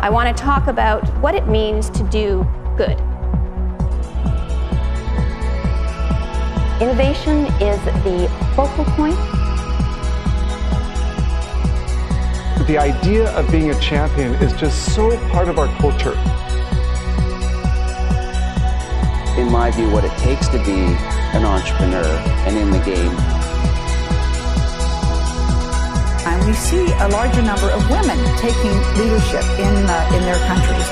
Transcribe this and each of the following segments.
I want to talk about what it means to do good. Innovation is the focal point. The idea of being a champion is just so part of our culture. In my view, what it takes to be an entrepreneur and in the game. And we see a larger number of women taking leadership in their countries.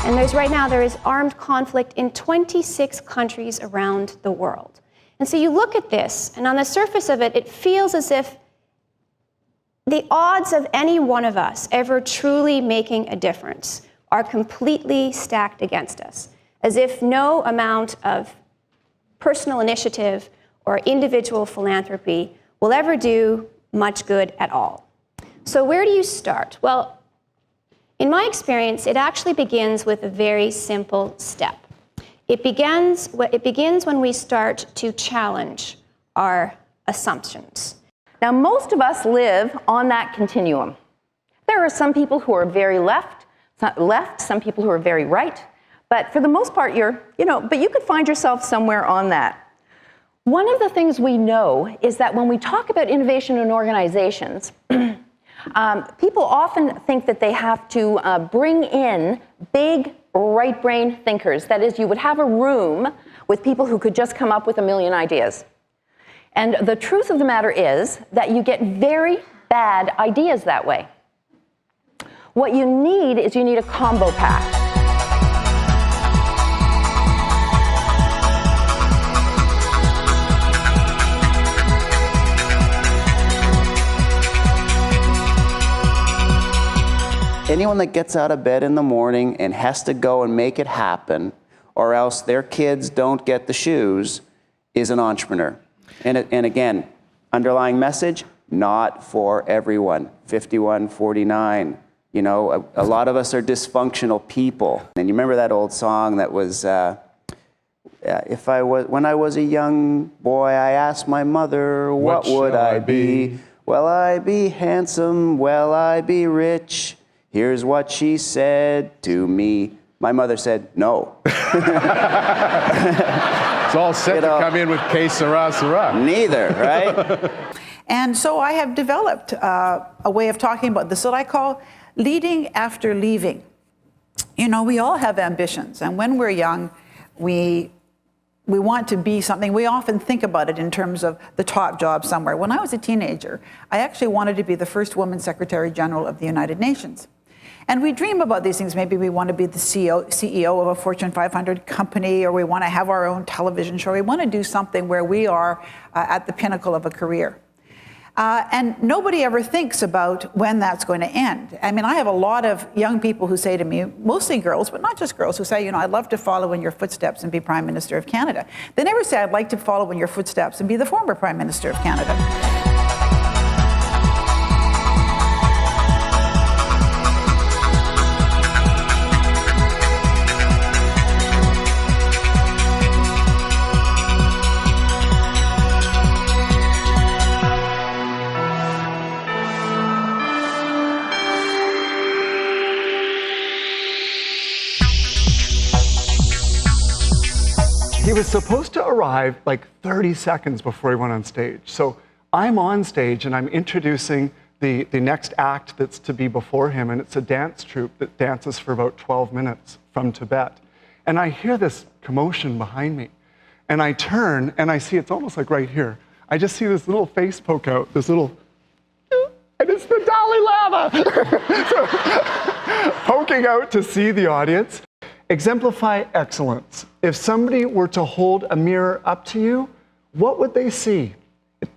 And right now there is armed conflict in 26 countries around the world. And so you look at this, and on the surface of it, it feels as if the odds of any one of us ever truly making a difference are completely stacked against us, as if no amount of personal initiative or individual philanthropy will ever do much good at all. So where do you start? Well, in my experience, it actually begins with a very simple step. It begins when we start to challenge our assumptions. Now, most of us live on that continuum. There are some people who are very left, some people who are very right, but for the most part, but you could find yourself somewhere on that. One of the things we know is that when we talk about innovation in organizations, people often think that they have to bring in big right brain thinkers. That is, you would have a room with people who could just come up with a million ideas. And the truth of the matter is that you get very bad ideas that way. What you need is a combo pack. Anyone that gets out of bed in the morning and has to go and make it happen, or else their kids don't get the shoes, is an entrepreneur. And again, underlying message, not for everyone. 51-49. You know, a lot of us are dysfunctional people. And you remember that old song that was, when I was a young boy, I asked my mother, what would I be? Will I be handsome? Will I be rich? Here's what she said to me. My mother said, no. It's all set to come in with que sera, sera. Neither, right? And so I have developed a way of talking about this that I call leading after leaving. You know, we all have ambitions, and when we're young, we want to be something. We often think about it in terms of the top job somewhere. When I was a teenager, I actually wanted to be the first woman Secretary General of the United Nations. And we dream about these things. Maybe we want to be the CEO of a Fortune 500 company, or we want to have our own television show. We want to do something where we are at the pinnacle of a career. And nobody ever thinks about when that's going to end. I mean, I have a lot of young people who say to me, mostly girls, but not just girls, who say, you know, I'd love to follow in your footsteps and be Prime Minister of Canada. They never say, I'd like to follow in your footsteps and be the former Prime Minister of Canada. He was supposed to arrive like 30 seconds before he went on stage. So I'm on stage and I'm introducing the next act that's to be before him, and it's a dance troupe that dances for about 12 minutes from Tibet. And I hear this commotion behind me. And I turn and I see, it's almost like right here, I just see this little face poke out, this little, and it's the Dalai Lama! So, poking out to see the audience. Exemplify excellence. If somebody were to hold a mirror up to you, what would they see?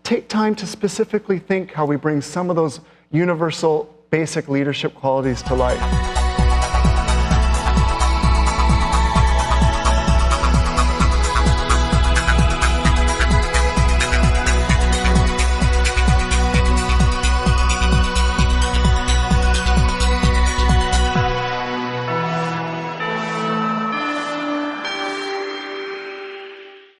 Take time to specifically think how we bring some of those universal basic leadership qualities to life.